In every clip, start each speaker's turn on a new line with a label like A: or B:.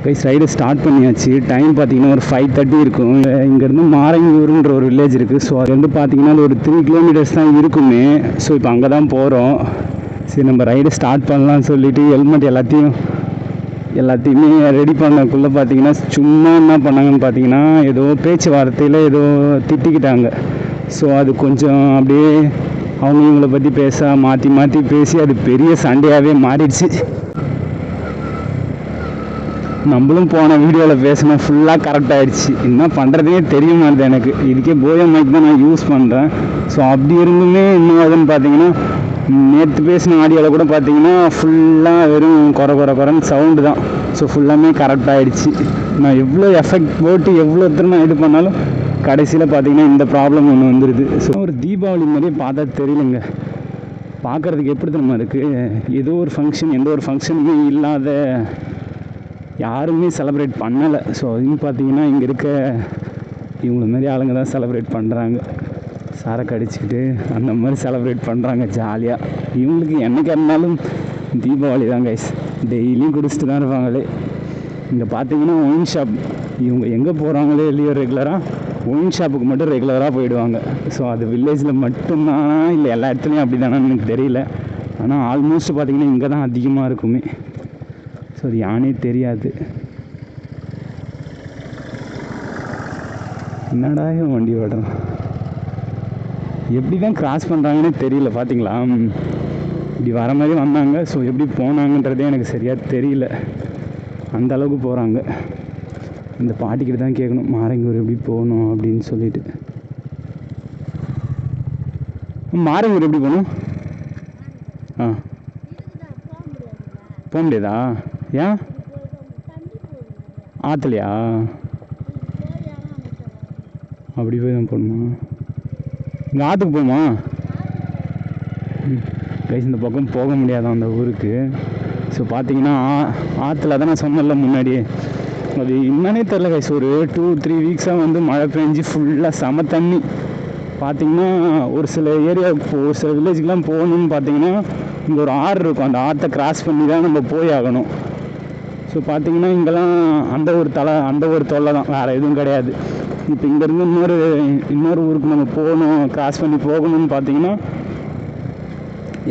A: Guys ride start பண்ணியாச்சு. Time பார்த்தீங்கன்னா ஒரு 5:30 இருக்கும். இங்கேருந்து மாரங்கூருன்ற ஒரு வில்லேஜ் இருக்குது. ஸோ அது வந்து பார்த்தீங்கன்னா அது ஒரு 3 கிலோமீட்டர்ஸ் தான் இருக்குமே. ஸோ இப்போ அங்கே தான் போகிறோம். சரி நம்ம ரைடு ஸ்டார்ட் பண்ணலாம்னு சொல்லிவிட்டு ஹெல்மெட் எல்லாத்தையுமே ரெடி பண்ணக்குள்ளே பார்த்தீங்கன்னா சும்மா என்ன பண்ணாங்கன்னு பார்த்தீங்கன்னா ஏதோ பேச்சுவார்த்தையில் ஏதோ திட்டிக்கிட்டாங்க. ஸோ அது கொஞ்சம் அப்படியே அவங்க இவங்களை பற்றி மாற்றி மாற்றி பேசி அது பெரிய சண்டையாகவே மாறிடுச்சு. நம்மளும் போன வீடியோவில் பேசினோம், ஃபுல்லாக கரெக்ட் ஆகிடுச்சு. என்ன பண்ணுறதே தெரிய மாட்டேது எனக்கு. இதுக்கே போயோ மைக் தான் நான் யூஸ் பண்ணுறேன். ஸோ அப்படி இருந்துமே இன்னும் அதுன்னு பார்த்தீங்கன்னா நேற்று பேசின ஆடியோவில் கூட பார்த்தீங்கன்னா ஃபுல்லாக வெறும் குறைன்னு சவுண்டு தான். ஸோ ஃபுல்லாமே கரெக்ட் ஆகிடுச்சு. நான் எவ்வளோ எஃபெக்ட் போட்டு எவ்வளோ நான் இது பண்ணாலும் கடைசியில் பார்த்தீங்கன்னா இந்த ப்ராப்ளம் ஒன்று வந்துடுது. ஸோ ஒரு தீபாவளி மாதிரியே பார்த்தா தெரியலங்க. பார்க்குறதுக்கு எப்படி தெரியுமா இருக்குது, ஏதோ ஒரு ஃபங்க்ஷன், எந்த ஒரு ஃபங்க்ஷனுமே இல்லாத, யாருமே செலிப்ரேட் பண்ணலை. ஸோ அதையும் பார்த்தீங்கன்னா இங்கே இருக்க இவங்கள மாதிரி ஆளுங்க தான் செலிப்ரேட் பண்ணுறாங்க. சரக்கு அடிச்சுக்கிட்டு அந்த மாதிரி செலிப்ரேட் பண்ணுறாங்க ஜாலியாக. இவங்களுக்கு என்னைக்கு இருந்தாலும் தீபாவளி தான் கைஸ். டெய்லியும் குடிச்சிட்டு தான் இருப்பாங்களே. இங்கே பார்த்தீங்கன்னா ஒயின் ஷாப், இவங்க எங்கே போகிறாங்களே இல்லையோ ரெகுலராக ஒயின் ஷாப்புக்கு மட்டும் ரெகுலராக போயிடுவாங்க. ஸோ அது வில்லேஜில் மட்டும்தான் இல்லை எல்லா இடத்துலையும் அப்படி தானே எனக்கு தெரியல. ஆனால் ஆல்மோஸ்ட் பார்த்திங்கன்னா இங்கே தான் அதிகமாக இருக்குமே. ஸோ அது யானே தெரியாது. என்னடா வண்டி ஓடுறோம், எப்படி தான் கிராஸ் பண்ணுறாங்கன்னே தெரியல. பார்த்தீங்களா, இப்படி வர மாதிரி வந்தாங்க. ஸோ எப்படி போனாங்கன்றதே எனக்கு சரியாக தெரியல. அந்த அளவுக்கு போகிறாங்க. இந்த பாட்டிக்கிட்ட தான் கேட்கணும் மாரங்கூர் எப்படி போகணும் அப்படின்னு சொல்லிட்டு. மாரங்கூர் எப்படி போகணும்? போக முடியாதா? ஏன்? ஆற்றுலையா? அப்படி போய் தான் போகணுமா? இங்கே ஆற்றுக்கு போகுமா? கைஸ் இந்த பக்கம் போக முடியாதான் அந்த ஊருக்கு. ஸோ பார்த்தீங்கன்னா ஆற்றுல தான் நான் சொன்னல முன்னாடியே, அது என்னன்னே தெரில கைஸ். ஒரு 2-3 வீக்ஸாக வந்து மழை பெஞ்சு ஃபுல்லாக செம தண்ணி. பார்த்திங்கன்னா ஒரு சில ஏரியாவுக்கு ஒரு சில வில்லேஜுக்கெலாம் போகணுன்னு பார்த்தீங்கன்னா இங்கே ஒரு ஆறு இருக்கும். அந்த ஆற்றை கிராஸ் பண்ணி தான் நம்ம போய் ஆகணும். ஸோ பார்த்திங்கன்னா இங்கெல்லாம் அந்த ஒரு தொல்லை தான், வேறு எதுவும் கிடையாது. இப்போ இங்கேருந்து இன்னொரு ஊருக்கு நம்ம போகணும், கிராஸ் பண்ணி போகணும்னு பார்த்தீங்கன்னா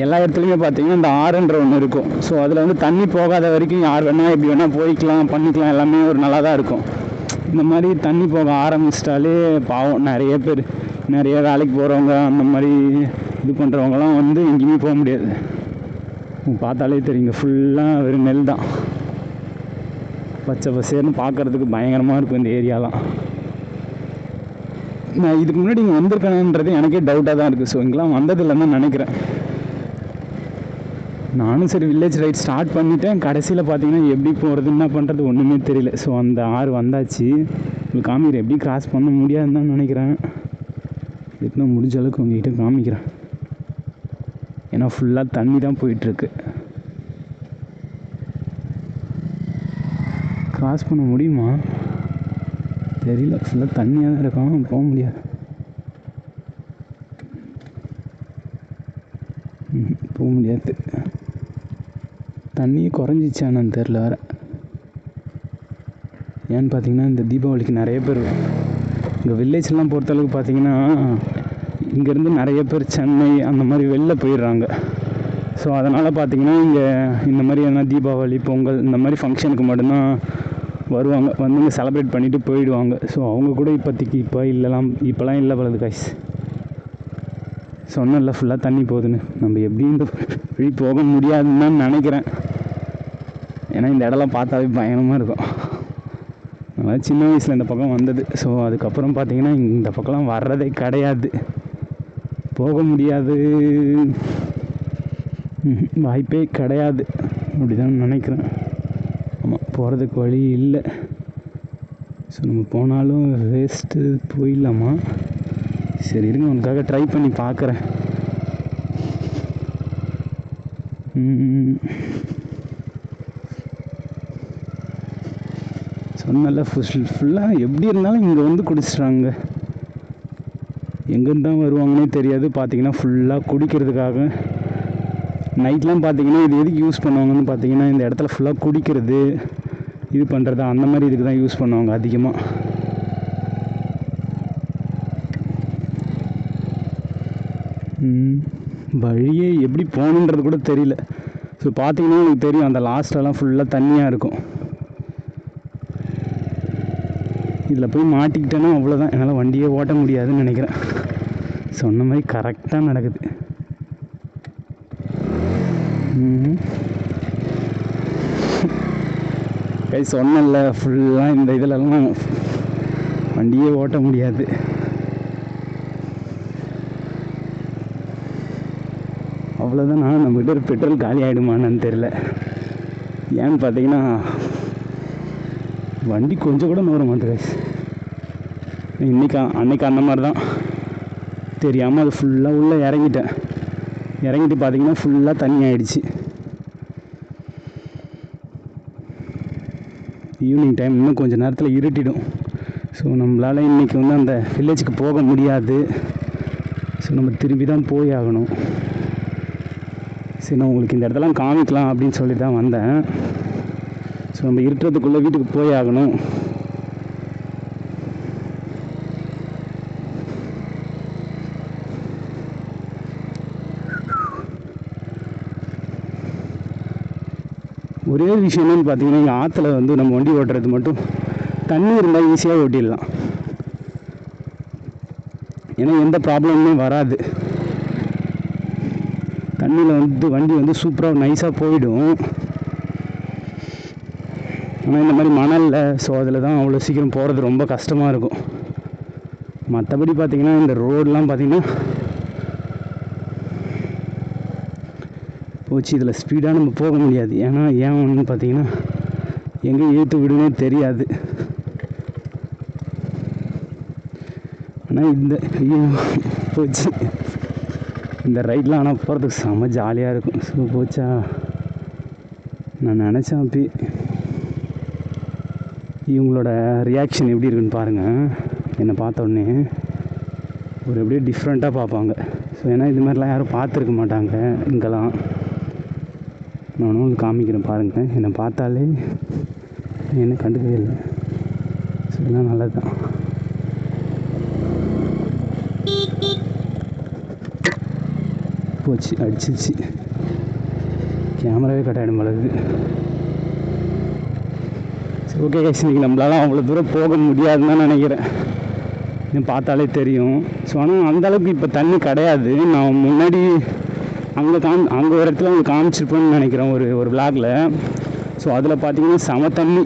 A: எல்லா இடத்துலையுமே பார்த்தீங்கன்னா இந்த ஆறுன்ற ஒன்று இருக்கும். ஸோ அதில் வந்து தண்ணி போகாத வரைக்கும் யார் வேணால் எப்படி வேணால் போய்க்கலாம், பண்ணிக்கலாம், எல்லாமே ஒரு நல்லா தான் இருக்கும். இந்த மாதிரி தண்ணி போக ஆரம்பிச்சிட்டாலே பாவம் நிறைய வேலைக்கு போகிறவங்க அந்த மாதிரி இது பண்ணுறவங்களாம் வந்து எங்கேயுமே போக முடியாது. பார்த்தாலே தெரியுங்க, ஃபுல்லாக வெறும் நெல் தான். பச்சை பசேர்னு பார்க்குறதுக்கு பயங்கரமாக இருக்கும் இந்த ஏரியாலாம். நான் இதுக்கு முன்னாடி இங்கே வந்திருக்கேன்ன்றது எனக்கே டவுட்டாக தான் இருக்குது. ஸோ இங்கெல்லாம் வந்ததில்லைன்னு தான் நினைக்கிறேன். நானும் சரி வில்லேஜ் ரைட் ஸ்டார்ட் பண்ணிட்டேன். கடைசியில் பார்த்தீங்கன்னா எப்படி போகிறது என்ன பண்ணுறது ஒன்றுமே தெரியல. ஸோ அந்த ஆறு வந்தாச்சு. உங்களுக்கு காமிக்கிறேன், எப்படி கிராஸ் பண்ண முடியாதுன்னு தான் நினைக்கிறேன். எப்படின்னா முடிஞ்ச அளவுக்கு உங்ககிட்ட காமிக்கிறேன். ஏன்னா ஃபுல்லாக தண்ணி தான் போயிட்டுருக்கு. கிராஸ் பண்ண முடியுமா தெரியல, ஃபுல்லாக தண்ணியாக தான் இருக்கும், போக முடியாது. போக முடியாது, தண்ணியே குறைஞ்சிச்சானு தெரில வேறு. ஏன்னு பார்த்தீங்கன்னா இந்த தீபாவளிக்கு நிறைய பேர் இங்கே வில்லேஜ்லாம் பொறுத்தளவுக்கு பார்த்தீங்கன்னா இங்கேருந்து நிறைய பேர் சென்னை அந்த மாதிரி வெளில போயிடுறாங்க. ஸோ அதனால் பார்த்தீங்கன்னா இங்கே இந்த மாதிரி எதனா தீபாவளி பொங்கல் இந்த மாதிரி ஃபங்க்ஷனுக்கு மட்டும்தான் வருவாங்க, வந்து இங்கே செலிப்ரேட் பண்ணிவிட்டு போயிடுவாங்க. ஸோ அவங்க கூட இப்போலாம் இல்லை பழது காய்ஸ். சொன்னல ஃபுல்லாக தண்ணி போகுதுன்னு, நம்ம எப்படியும் இந்த வழி போக முடியாதுன்னு தான் நினைக்கிறேன். ஏன்னா இந்த இடம்லாம் பார்த்தாவே பயங்கரமாக இருக்கும். அதனால் சின்ன வயசில் இந்த பக்கம் வந்தது. ஸோ அதுக்கப்புறம் பார்த்திங்கன்னா இந்த பக்கம்லாம் வர்றதே கிடையாது, போக முடியாது, வாய்ப்பே கிடையாது அப்படி தான் நினைக்கிறேன். ஆமாம், போகிறதுக்கு வழி இல்லை. ஸோ நம்ம போனாலும் வேஸ்ட்டு, போயிடலாமா? சரி இருங்க, உனக்காக ட்ரை பண்ணி பார்க்குறேன். சொன்னல ஃபுல்லாக எப்படி இருந்தாலும் இங்கே வந்து குடிச்சிட்றாங்க. எங்கேருந்து தான் வருவாங்கன்னே தெரியாது. பார்த்திங்கன்னா ஃபுல்லாக குடிக்கிறதுக்காக நைட்லாம் பார்த்திங்கன்னா இது எதுக்கு யூஸ் பண்ணுவாங்கன்னு பார்த்தீங்கன்னா இந்த இடத்துல ஃபுல்லாக குடிக்கிறது, இது பண்ணுறது அந்த மாதிரி இதுக்கு தான் யூஸ் பண்ணுவாங்க அதிகமாக. வழியே எப்படி போகணுன்றது கூட தெரியல. ஸோ பார்த்தீங்கன்னா உங்களுக்கு தெரியும், அந்த லாஸ்ட்டெல்லாம் ஃபுல்லாக தண்ணியாக இருக்கும். இதில் போய் மாட்டிக்கிட்டேன்னா அவ்வளோதான், என்னால் வண்டியே ஓட்ட முடியாதுன்னு நினைக்கிறேன். சொன்ன மாதிரி கரெக்டாக நடக்குது. கை சொன்னல, ஃபுல்லாக இந்த இதிலெல்லாம் வண்டியே ஓட்ட முடியாது. அவ்வளோதான். நம்மகிட்ட ஒரு பெட்ரோல் காலி ஆகிடுமான்னு தெரில. ஏன்னு பார்த்தீங்கன்னா வண்டி கொஞ்சம் கூட நூற மாட்டேங்குது. அன்னைக்கு அந்த மாதிரி தான் தெரியாமல் அது ஃபுல்லாக உள்ளே இறங்கிட்டு பார்த்தீங்கன்னா ஃபுல்லாக தண்ணி ஆகிடுச்சு. ஈவினிங் டைம் இன்னும் கொஞ்சம் நேரத்தில் இருட்டிடும். ஸோ நம்மளால் இன்றைக்கி வந்து அந்த வில்லேஜுக்கு போக முடியாது. ஸோ நம்ம திரும்பி தான் போய் ஆகணும். சரி, நான் உங்களுக்கு இந்த இடத்தெல்லாம் காமிக்கலாம் அப்படின்னு சொல்லி தான் வந்தேன். ஸோ நம்ம இருட்டுறதுக்குள்ளே வீட்டுக்கு போய் ஆகணும். ஒரே விஷயம் என்னன்னு பார்த்தீங்கன்னா, இங்கே ஆற்றுல வந்து நம்ம வண்டி ஓட்டுறது மட்டும் தண்ணி இருந்தால் ஈஸியாக ஓட்டிடலாம். ஏன்னா எந்த ப்ராப்ளமுமே வராது. தண்ணியில் வந்து வண்டி வந்து சூப்பராக நைஸாக போயிடும். ஆனால் இந்த மாதிரி மணலில், ஸோ அதில் தான் அவ்வளோ சீக்கிரம் போகிறது ரொம்ப கஷ்டமாக இருக்கும். மற்றபடி பார்த்திங்கன்னா இந்த ரோடெலாம் பார்த்திங்கன்னா போச்சு. இதில் ஸ்பீடாக நம்ம போக முடியாது. ஏன் ஒன்று பார்த்திங்கன்னா எங்கே இழுத்து விடுனே தெரியாது. ஆனால் போச்சு இந்த ரைட்லாம். ஆனால் போகிறதுக்கு செம்ம ஜாலியாக இருக்கும். ஸோ போச்சா, நான் நினச்சேன் அப்படி. இவங்களோட ரியாக்ஷன் எப்படி இருக்குன்னு பாருங்கள். என்னை பார்த்தோன்னே ஒரு எப்படியே டிஃப்ரெண்ட்டாக பார்ப்பாங்க. ஸோ ஏன்னா இது மாதிரிலாம் யாரும் பார்த்துருக்க மாட்டாங்க இங்கெல்லாம். நான் உங்களுக்கு காமிக்கிறேன் பாருங்கள். என்னை பார்த்தாலே என்ன கண்டுக்கவே இல்லை. ஸோ இதெல்லாம் நல்லது தான். போச்சு, அடிச்சிச்சு. கேமராவே கட் ஆகிடும் போலது. சரி, ஓகே கைஸ், இன்றைக்கி நம்மளால அவ்வளோ தூரம் போக முடியாதுன்னு தான் நினைக்கிறேன். இன்னும் பார்த்தாலே தெரியும். ஸோ ஆனால் அந்தளவுக்கு இப்போ தண்ணி கிடையாது. நான் முன்னாடி அங்கே ஒரு இடத்துல உங்களுக்கு காமிச்சிருப்பேன்னு நினைக்கிறேன் ஒரு விளாகில். ஸோ அதில் பார்த்தீங்கன்னா செம தண்ணி.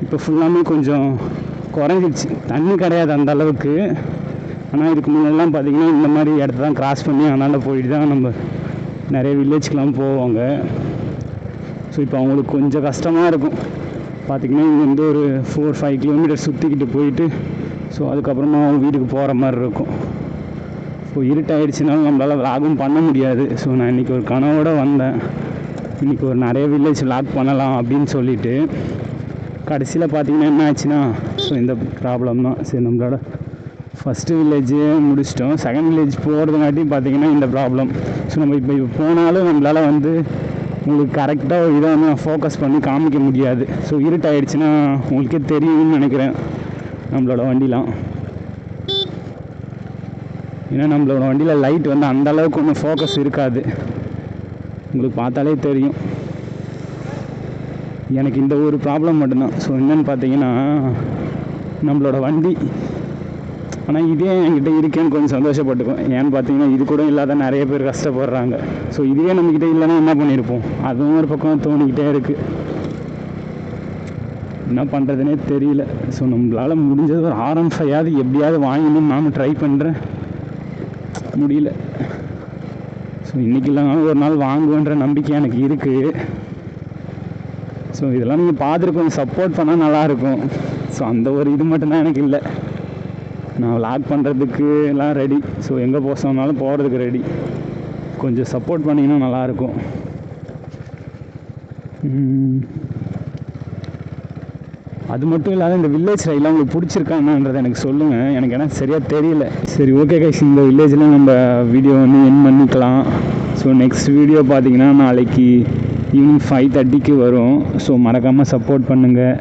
A: இப்போ ஃபுல்லாமே கொஞ்சம் குறைஞ்சிடுச்சு. தண்ணி கிடையாது அந்த அளவுக்கு. ஆனால் இதுக்கு முன்னெல்லாம் பார்த்திங்கன்னா இந்த மாதிரி இடத்த தான் கிராஸ் பண்ணி அதனால் போயிட்டு தான் நம்ம நிறைய வில்லேஜ்க்கெலாம் போவாங்க. ஸோ இப்போ அவங்களுக்கு கொஞ்சம் கஷ்டமாக இருக்கும். பார்த்திங்கன்னா இங்கே வந்து ஒரு 4-5 கிலோமீட்டர் சுற்றிக்கிட்டு போயிட்டு ஸோ அதுக்கப்புறமா அவங்க வீட்டுக்கு போகிற மாதிரி இருக்கும். ஸோ இருட்டாயிடுச்சுனாலும் நம்மளால் விளாகும் பண்ண முடியாது. ஸோ நான் இன்றைக்கி ஒரு கனவோடு வந்தேன். இன்றைக்கி ஒரு நிறைய வில்லேஜ் விளாக் பண்ணலாம் அப்படின்னு சொல்லிவிட்டு கடைசியில் பார்த்திங்கன்னா என்ன ஆச்சுன்னா, ஸோ இந்த ப்ராப்ளம் தான். சரி, நம்மளோட ஃபஸ்ட்டு வில்லேஜே முடிச்சிட்டோம். செகண்ட் வில்லேஜ் போகிறதுங்காட்டியும் பார்த்திங்கன்னா இந்த ப்ராப்ளம். ஸோ நம்ம இப்போ போனாலும் நம்மளால் வந்து உங்களுக்கு கரெக்டாக இதை வந்து ஃபோக்கஸ் பண்ணி காமிக்க முடியாது. ஸோ இருட்டாயிடுச்சுன்னா உங்களுக்கே தெரியும்னு நினைக்கிறேன் நம்மளோட வண்டிலாம். ஏன்னா நம்மளோட வண்டியில் லைட் வந்து அந்தளவுக்கு ஒன்றும் ஃபோக்கஸ் இருக்காது. உங்களுக்கு பார்த்தாலே தெரியும். எனக்கு இந்த ஒரு ப்ராப்ளம் மட்டும்தான். ஸோ என்னென்னு பார்த்தீங்கன்னா நம்மளோட வண்டி, ஆனால் இதே என்கிட்ட இருக்கேன்னு கொஞ்சம் சந்தோஷப்பட்டுக்கும். ஏன்னு பார்த்தீங்கன்னா இது கூட இல்லாத நிறைய பேர் கஷ்டப்படுறாங்க. ஸோ இதுவே நம்மக்கிட்ட இல்லைன்னா என்ன பண்ணியிருப்போம், அதுவும் ஒரு பக்கம் தோணிக்கிட்டே இருக்குது. என்ன பண்ணுறதுனே தெரியல. ஸோ நம்மளால் முடிஞ்சது ஒரு R15 எப்படியாவது வாங்கணும்னு நானும் ட்ரை பண்ணுறேன். முடியல. ஸோ இன்றைக்கி இல்லைனாலும் ஒரு நாள் வாங்குவேன்ற நம்பிக்கை எனக்கு இருக்குது. ஸோ இதெல்லாம் நீங்கள் பார்த்துட்டு கொஞ்சம் சப்போர்ட் பண்ணால் நல்லாயிருக்கும். ஸோ அந்த ஒரு இது மட்டும்தான் எனக்கு இல்லை. நான் விளாக் பண்ணுறதுக்கு எல்லாம் ரெடி. ஸோ எங்கே போக சொன்னாலும் போகிறதுக்கு ரெடி. கொஞ்சம் சப்போர்ட் பண்ணிங்கன்னா நல்லாயிருக்கும். அது மட்டும் இல்லாத இந்த வில்லேஜ் ரைடெலாம் உங்களுக்கு பிடிச்சிருக்காங்கன்றதை எனக்கு சொல்லுங்கள். எனக்கு ஏன்னா சரியாக தெரியல. சரி, ஓகே கைஸ், இந்த வில்லேஜில் நம்ம வீடியோ வந்து என் பண்ணிக்கலாம். ஸோ நெக்ஸ்ட் வீடியோ பார்த்திங்கன்னா நாளைக்கு ஈவினிங் 5:30க்கு வரும். ஸோ மறக்காமல் சப்போர்ட் பண்ணுங்கள்.